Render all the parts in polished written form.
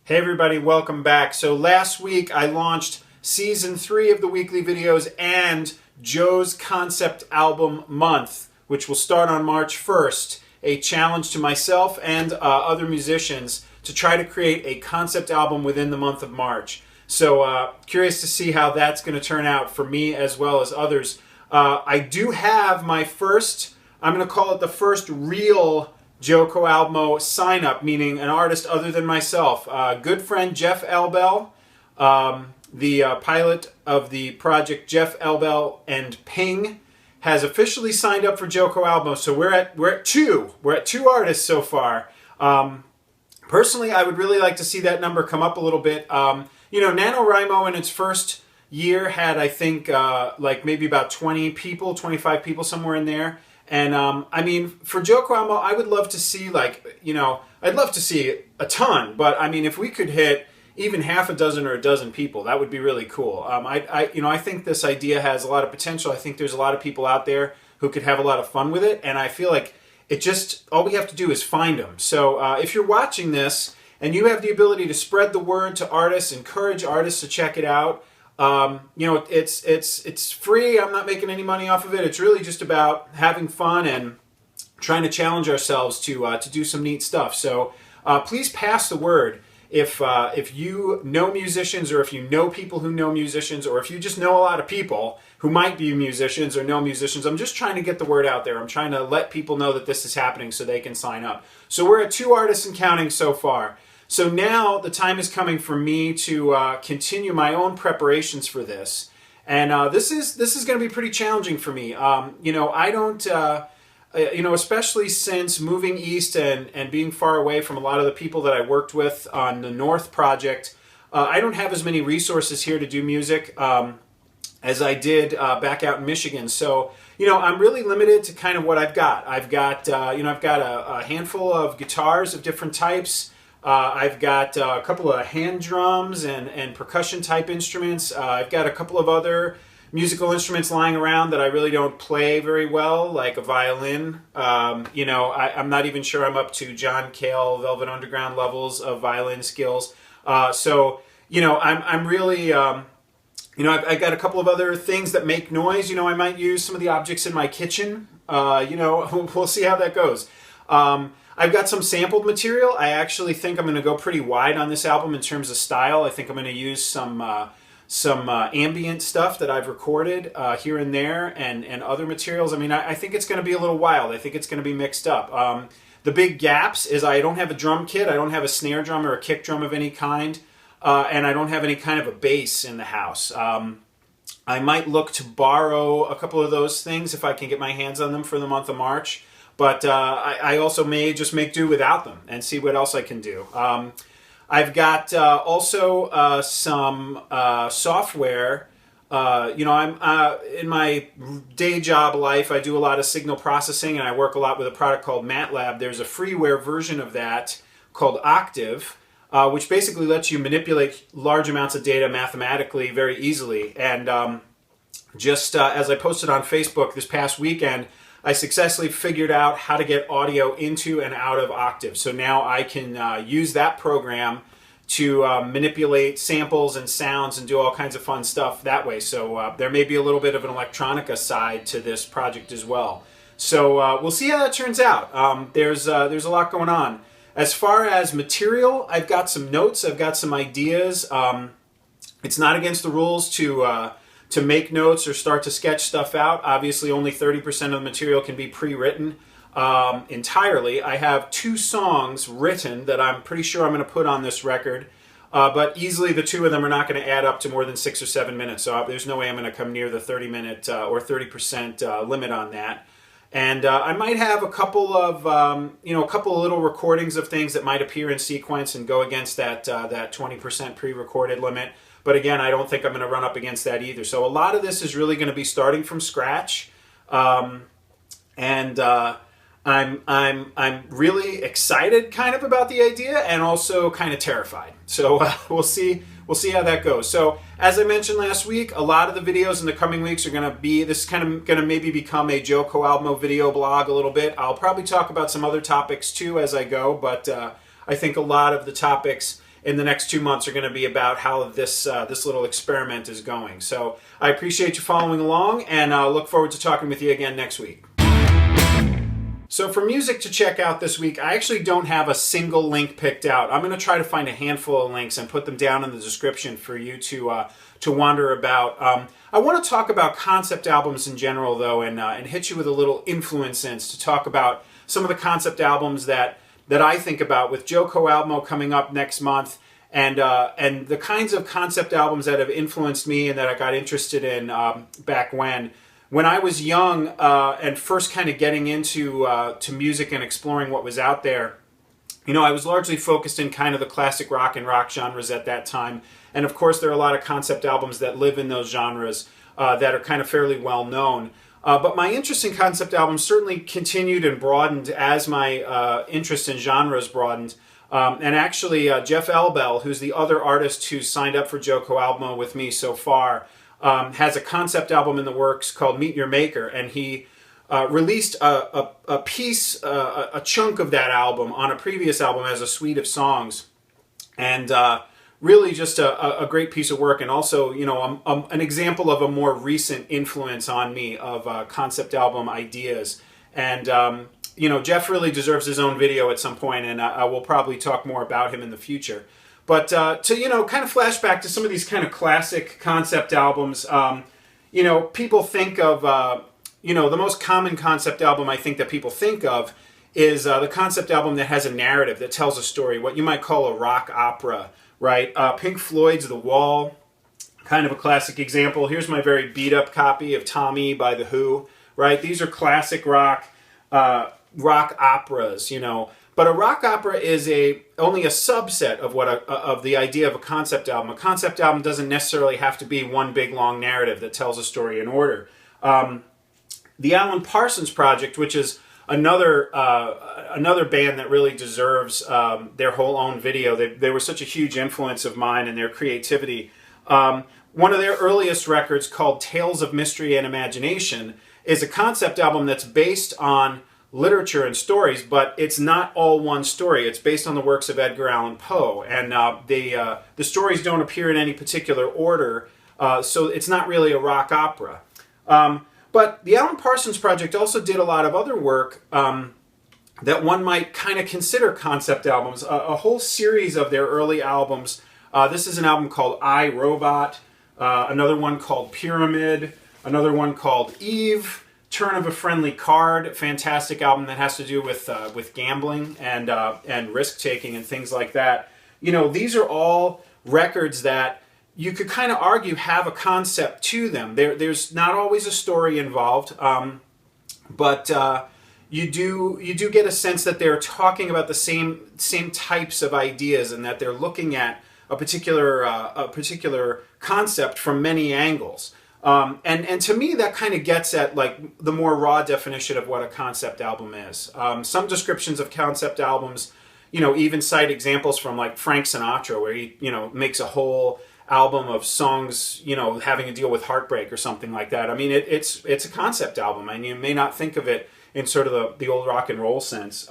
Hey everybody, welcome back. So last week I launched Season 3 of the weekly videos and Joe's Concept Album Month, which will start on March 1st, a challenge to myself and other musicians to try to create a concept album within the month of March. So curious to see how that's going to turn out for me as well as others. I do have my first, I'm going to call it the first real JoCoAlbMo sign up, meaning an artist other than myself. Good friend Jeff Elbel, the pilot of the project Jeff Elbel and Ping, has officially signed up for JoCoAlbMo. So we're at two artists so far. Personally, I would really like to see that number come up a little bit. NaNoWriMo in its first year had, I think, like maybe about 20 people, 25 people, somewhere in there. And I mean, for JoCoAlbMo, I would love to see I'd love to see a ton. But I mean, if we could hit even half a dozen or a dozen people, that would be really cool. I think this idea has a lot of potential. I think there's a lot of people out there who could have a lot of fun with it. And I feel like all we have to do is find them. So if you're watching this and you have the ability to spread the word to artists, encourage artists to check it out. It's free. I'm not making any money off of it. It's really just about having fun and trying to challenge ourselves to do some neat stuff. So please pass the word if you know musicians, or if you know people who know musicians, or if you just know a lot of people who might be musicians or know musicians. I'm just trying to get the word out there. I'm trying to let people know that this is happening so they can sign up. So we're at 2 artists and counting so far. So now the time is coming for me to continue my own preparations for this, and this is going to be pretty challenging for me. I don't, especially since moving east and being far away from a lot of the people that I worked with on the North project. I don't have as many resources here to do music as I did back out in Michigan. So I'm really limited to kind of what I've got. I've got a handful of guitars of different types. I've got a couple of hand drums and percussion type instruments. I've got a couple of other musical instruments lying around that I really don't play very well, like a violin. I'm not even sure I'm up to John Cale, Velvet Underground levels of violin skills. I'm really, I've got a couple of other things that make noise. I might use some of the objects in my kitchen. We'll see how that goes. I've got some sampled material. I actually think I'm going to go pretty wide on this album in terms of style. I think I'm going to use some ambient stuff that I've recorded here and there, and other materials. I mean, I think it's going to be a little wild. I think it's going to be mixed up. The big gaps is I don't have a drum kit. I don't have a snare drum or a kick drum of any kind, and I don't have any kind of a bass in the house. I might look to borrow a couple of those things if I can get my hands on them for the month of March. But I also may just make do without them and see what else I can do. I've got also some software. I'm in my day job life, I do a lot of signal processing, and I work a lot with a product called MATLAB. There's a freeware version of that called Octave, which basically lets you manipulate large amounts of data mathematically very easily. And as I posted on Facebook this past weekend, I successfully figured out how to get audio into and out of Octave. So now I can use that program to manipulate samples and sounds and do all kinds of fun stuff that way. So there may be a little bit of an electronica side to this project as well. So we'll see how that turns out. There's a lot going on. As far as material, I've got some notes. I've got some ideas. It's not against the rules to make notes or start to sketch stuff out. Obviously, only 30% of the material can be pre-written entirely. I have 2 songs written that I'm pretty sure I'm going to put on this record, but easily the 2 of them are not going to add up to more than 6 or 7 minutes, so there's no way I'm going to come near the 30-minute or 30% limit on that. And I might have a couple of little recordings of things that might appear in sequence and go against that 20% pre-recorded limit. But again, I don't think I'm going to run up against that either. So a lot of this is really going to be starting from scratch, I'm really excited kind of about the idea, and also kind of terrified. So we'll see how that goes. So as I mentioned last week, a lot of the videos in the coming weeks are going to be, this is kind of going to maybe become a JoCoAlbMo video blog a little bit. I'll probably talk about some other topics too as I go, but I think a lot of the topics in the next 2 months are going to be about how this little experiment is going. So I appreciate you following along, and look forward to talking with you again next week. So for music to check out this week, I actually don't have a single link picked out. I'm going to try to find a handful of links and put them down in the description for you to wander about. I want to talk about concept albums in general, though, and hit you with a little influence to talk about some of the concept albums that I think about, with JoCoAlbMo coming up next month, and the kinds of concept albums that have influenced me and that I got interested in back when I was young and first kind of getting into to music and exploring what was out there. You know, I was largely focused in kind of the classic rock and rock genres at that time. And of course, there are a lot of concept albums that live in those genres that are kind of fairly well known. But my interest in concept albums certainly continued and broadened as my interest in genres broadened. And actually, Jeff Elbel, who's the other artist who's signed up for JoCoAlbMo with me so far, has a concept album in the works called Meet Your Maker. And he released a piece, a chunk of that album on a previous album as a suite of songs. And really just a great piece of work, and also, you know, an example of a more recent influence on me of concept album ideas. And, you know, Jeff really deserves his own video at some point, and I will probably talk more about him in the future. But to, you know, kind of flash back to some of these kind of classic concept albums, you know, people think of, you know, the most common concept album I think that people think of is the concept album that has a narrative, that tells a story, what you might call a rock opera, right? Pink Floyd's The Wall, kind of a classic example. Here's my very beat-up copy of Tommy by The Who, right? These are classic rock operas, you know. But a rock opera is only a subset of of the idea of a concept album. A concept album doesn't necessarily have to be one big long narrative that tells a story in order. The Alan Parsons Project, which is another band that really deserves their whole own video. They were such a huge influence of mine and their creativity. One of their earliest records, called Tales of Mystery and Imagination, is a concept album that's based on literature and stories, but it's not all one story. It's based on the works of Edgar Allan Poe, and the stories don't appear in any particular order, so it's not really a rock opera. But the Alan Parsons Project also did a lot of other work that one might kind of consider concept albums. A whole series of their early albums. This is an album called I, Robot, another one called Pyramid, another one called Eve, Turn of a Friendly Card, fantastic album that has to do with gambling and risk-taking and things like that. You know, these are all records that you could kind of argue have a concept to them. There's not always a story involved, but you do get a sense that they're talking about the same types of ideas, and that they're looking at a particular concept from many angles. And to me, that kind of gets at like the more raw definition of what a concept album is. Some descriptions of concept albums, you know, even cite examples from like Frank Sinatra, where he, you know, makes a whole album of songs, you know, having to deal with heartbreak or something like that. I mean, it's a concept album, and you may not think of it in sort of the old rock and roll sense.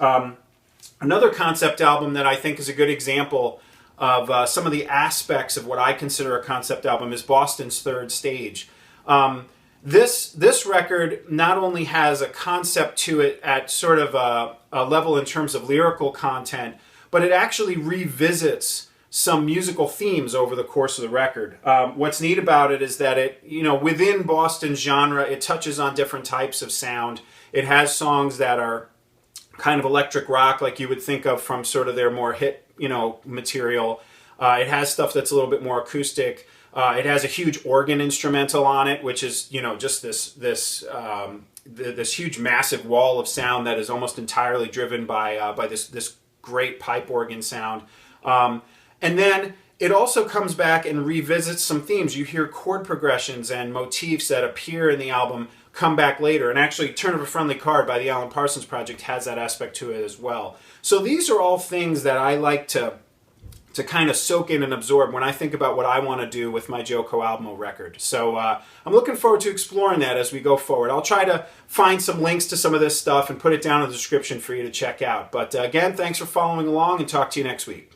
Another concept album that I think is a good example of some of the aspects of what I consider a concept album is Boston's Third Stage. This record not only has a concept to it at sort of a level in terms of lyrical content, but it actually revisits some musical themes over the course of the record. What's neat about it is that it, you know, within Boston's genre, it touches on different types of sound. It has songs that are kind of electric rock, like you would think of from sort of their more hit, you know, material. It has stuff that's a little bit more acoustic. It has a huge organ instrumental on it, which is, you know, just this huge, massive wall of sound that is almost entirely driven by this great pipe organ sound. And then it also comes back and revisits some themes. You hear chord progressions and motifs that appear in the album come back later. And actually, Turn of a Friendly Card by the Alan Parsons Project has that aspect to it as well. So these are all things that I like to kind of soak in and absorb when I think about what I want to do with my JoCoAlbMo record. So I'm looking forward to exploring that as we go forward. I'll try to find some links to some of this stuff and put it down in the description for you to check out. But again, thanks for following along, and talk to you next week.